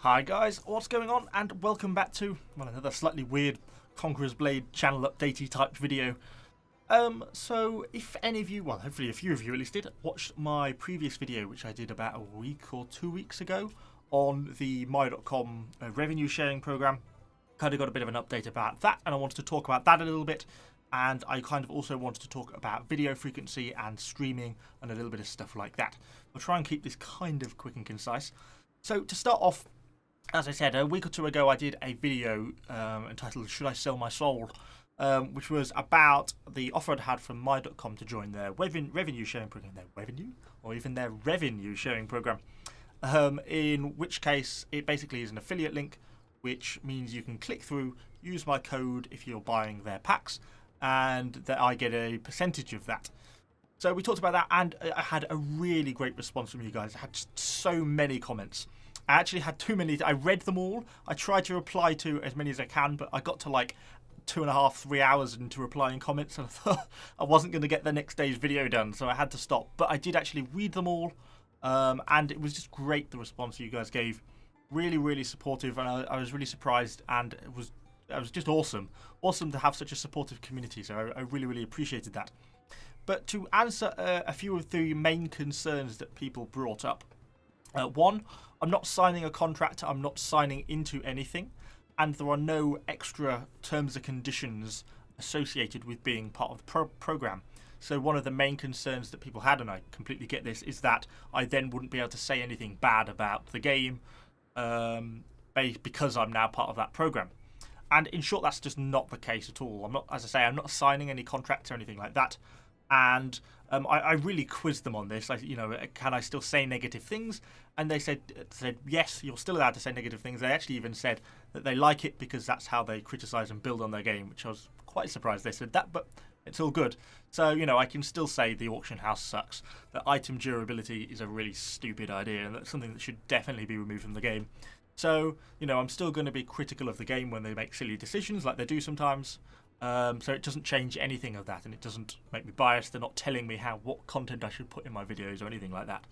Hi guys, what's going on? And welcome back to, well, another slightly weird Conqueror's Blade channel updatey type video. So if any of you, well hopefully a few of you at least did, watched my previous video which I did about a week or 2 weeks ago on the my.com revenue sharing program, kind of got a bit of an update about that and I wanted to talk about that a little bit. And I kind of also wanted to talk about video frequency and streaming and a little bit of stuff like that. I'll try and keep this kind of quick and concise. So to start off, as I said, a week or two ago I did a video entitled Should I Sell My Soul? Which was about the offer I'd had from my.com to join their revenue sharing program. Their revenue sharing program. In which case it basically is an affiliate link, which means you can click through, use my code if you're buying their packs, and that I get a percentage of that. So we talked about that, and I had a really great response from you guys. I had just so many comments. I actually had too many. I read them all. I tried to reply to as many as I can, but I got to like 2.5, 3 hours into replying comments, and I thought I wasn't going to get the next day's video done, so I had to stop. But I did actually read them all, and it was just great, the response you guys gave. Really, really supportive, and I was really surprised, and it was just awesome. Awesome to have such a supportive community, so I really, really appreciated that. But to answer a few of the main concerns that people brought up. One, I'm not signing a contract, I'm not signing into anything, and there are no extra terms and conditions associated with being part of the program. So one of the main concerns that people had, and I completely get this, is that I then wouldn't be able to say anything bad about the game because I'm now part of that program. And in short, that's just not the case at all. I'm not, as I say, I'm not signing any contracts or anything like that. And I really quizzed them on this. Can I still say negative things? And they said yes, you're still allowed to say negative things. They actually even said that they like it because that's how they criticize and build on their game, which I was quite surprised they said that, but it's all good. So, I can still say the auction house sucks, that item durability is a really stupid idea, and that's something that should definitely be removed from the game. So, I'm still going to be critical of the game when they make silly decisions like they do sometimes. So it doesn't change anything of that, and it doesn't make me biased. They're not telling me what content I should put in my videos or anything like that.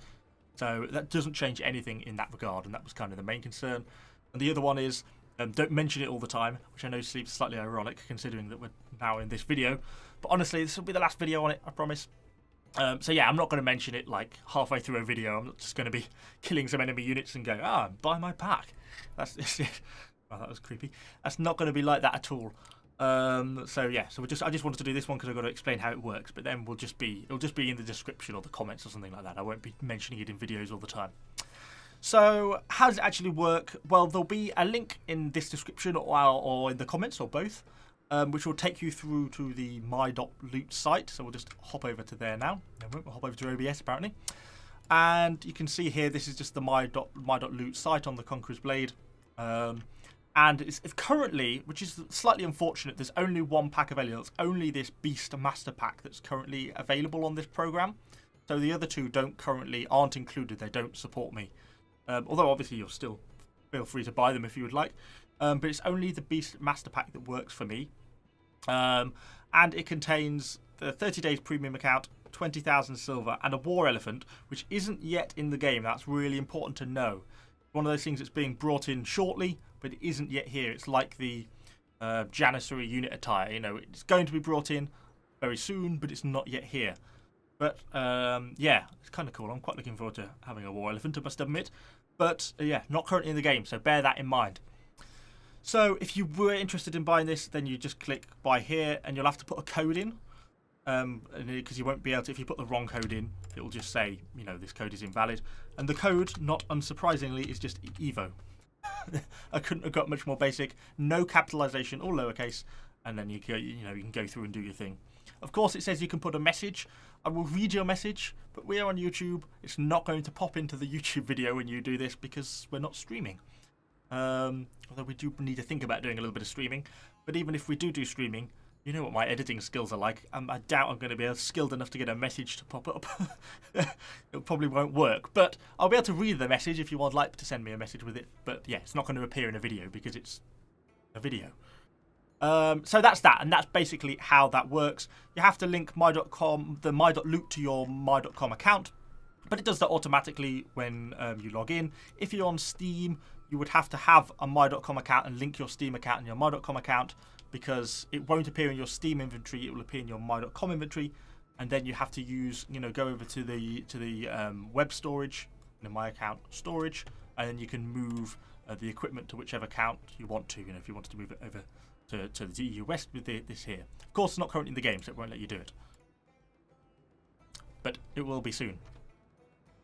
So that doesn't change anything in that regard, and that was kind of the main concern. And the other one is, don't mention it all the time, which I know seems slightly ironic considering that we're now in this video. But honestly, this will be the last video on it, I promise. So yeah, I'm not going to mention it like halfway through a video. I'm not just going to be killing some enemy units and go, buy my pack. That's it. Well, that was creepy. That's not going to be like that at all. So yeah, I just wanted to do this one because I've got to explain how it works, but then it'll just be in the description or the comments or something like that. I won't be mentioning it in videos all the time. So how does it actually work? Well, there'll be a link in this description or in the comments or both, which will take you through to the my.loot site. So we'll just hop over to there now. We'll hop over to OBS apparently. And you can see here, this is just the my.loot site on the Conqueror's Blade. And it's currently, which is slightly unfortunate, there's only one pack available. It's only this Beast Master Pack that's currently available on this program. So the other two aren't included. They don't support me. Although obviously you'll still feel free to buy them if you would like. But it's only the Beast Master Pack that works for me. And it contains the 30 days premium account, 20,000 silver, and a war elephant, which isn't yet in the game. That's really important to know. One of those things that's being brought in shortly, but it isn't yet here. It's like the Janissary unit attire. It's going to be brought in very soon, but it's not yet here. But yeah, it's kind of cool. I'm quite looking forward to having a war elephant, I must admit. But yeah, not currently in the game, so bear that in mind. So if you were interested in buying this, then you just click buy here, and you'll have to put a code in. Because you won't be able to, if you put the wrong code in, it will just say, this code is invalid. And the code, not unsurprisingly, is just EVO. I couldn't have got much more basic. No capitalization, all lowercase, and then you can go through and do your thing. Of course, it says you can put a message. I will read your message, but we are on YouTube. It's not going to pop into the YouTube video when you do this because we're not streaming. Although we do need to think about doing a little bit of streaming. But even if we do streaming, you know what my editing skills are like. I doubt I'm going to be skilled enough to get a message to pop up. It probably won't work. But I'll be able to read the message if you would like to send me a message with it. But yeah, it's not going to appear in a video because it's a video. So that's that, and that's basically how that works. You have to link the my.loot to your my.com account. But it does that automatically when you log in. If you're on Steam, you would have to have a my.com account and link your Steam account and your my.com account, because it won't appear in your Steam inventory, it will appear in your my.com inventory, and then you have to use, go over to the web storage, my account storage, and then you can move the equipment to whichever account you want to. If you wanted to move it over to the EU West with this here. Of course, it's not currently in the game, so it won't let you do it, but it will be soon.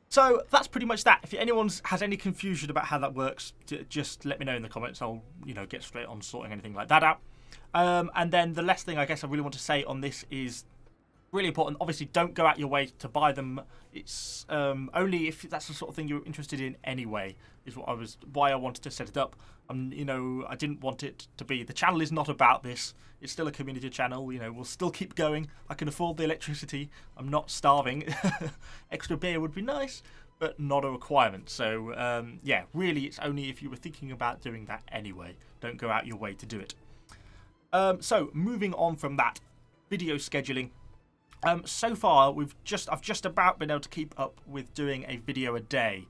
So that's pretty much that. If anyone has any confusion about how that works, just let me know in the comments. I'll get straight on sorting anything like that out. And then the last thing I guess I really want to say on this is really important. Obviously, don't go out your way to buy them. It's only if that's the sort of thing you're interested in anyway. Is why I wanted to set it up. I didn't want it to be. The channel is not about this. It's still a community channel. We'll still keep going. I can afford the electricity. I'm not starving. Extra beer would be nice, but not a requirement. So yeah, really, it's only if you were thinking about doing that anyway. Don't go out your way to do it. So moving on from that, video scheduling. So far, I've just about been able to keep up with doing a video a day,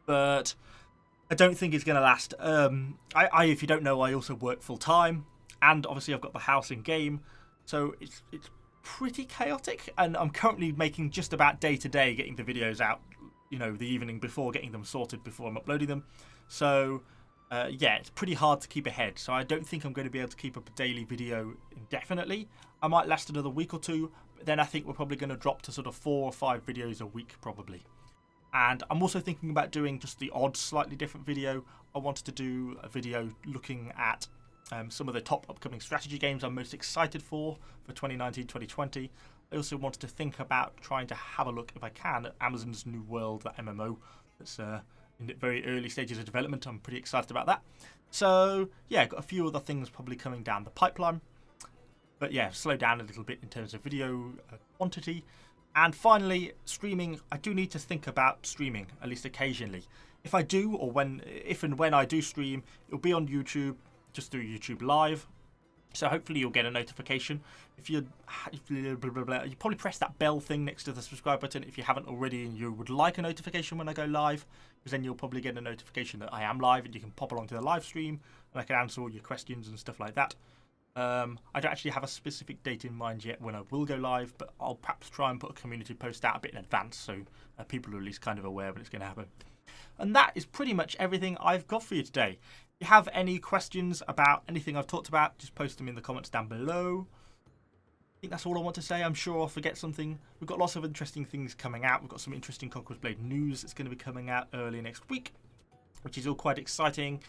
but I don't think it's going to last. If you don't know, I also work full time, and obviously I've got the house in game, so it's pretty chaotic. And I'm currently making just about day to day, getting the videos out, the evening before, getting them sorted before I'm uploading them. So yeah, it's pretty hard to keep ahead. So I don't think I'm going to be able to keep up a daily video indefinitely. I might last another week or two, but then I think we're probably going to drop to sort of 4 or 5 videos a week probably. And I'm also thinking about doing just the odd slightly different video. I wanted to do a video looking at some of the top upcoming strategy games I'm most excited for 2019-2020. I also wanted to think about trying to have a look, if I can, at Amazon's New World, that MMO that's in the very early stages of development. I'm pretty excited about that. So yeah, got a few other things probably coming down the pipeline. But yeah, slow down a little bit in terms of video quantity. And finally, streaming. I do need to think about streaming, at least occasionally. If I do, or if and when I do stream, it'll be on YouTube, just through YouTube Live. So hopefully you'll get a notification. You probably press that bell thing next to the subscribe button if you haven't already, and you would like a notification when I go live, because then you'll probably get a notification that I am live, and you can pop along to the live stream, and I can answer all your questions and stuff like that. I don't actually have a specific date in mind yet when I will go live, but I'll perhaps try and put a community post out a bit in advance, so people are at least kind of aware when it's going to happen. And that is pretty much everything I've got for you today. If you have any questions about anything I've talked about, just post them in the comments down below. I think that's all I want to say. I'm sure I'll forget something. We've got lots of interesting things coming out. We've got some interesting Conqueror's Blade news that's going to be coming out early next week, which is all quite exciting.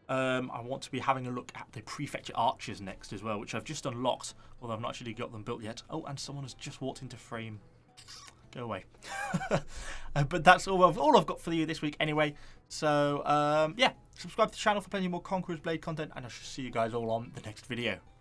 I want to be having a look at the Prefecture Archers next as well, which I've just unlocked, although I've not actually got them built yet. Oh, and someone has just walked into frame. Go away. But that's all I've got for you this week anyway. So, yeah, subscribe to the channel for plenty more Conqueror's Blade content, and I shall see you guys all on the next video.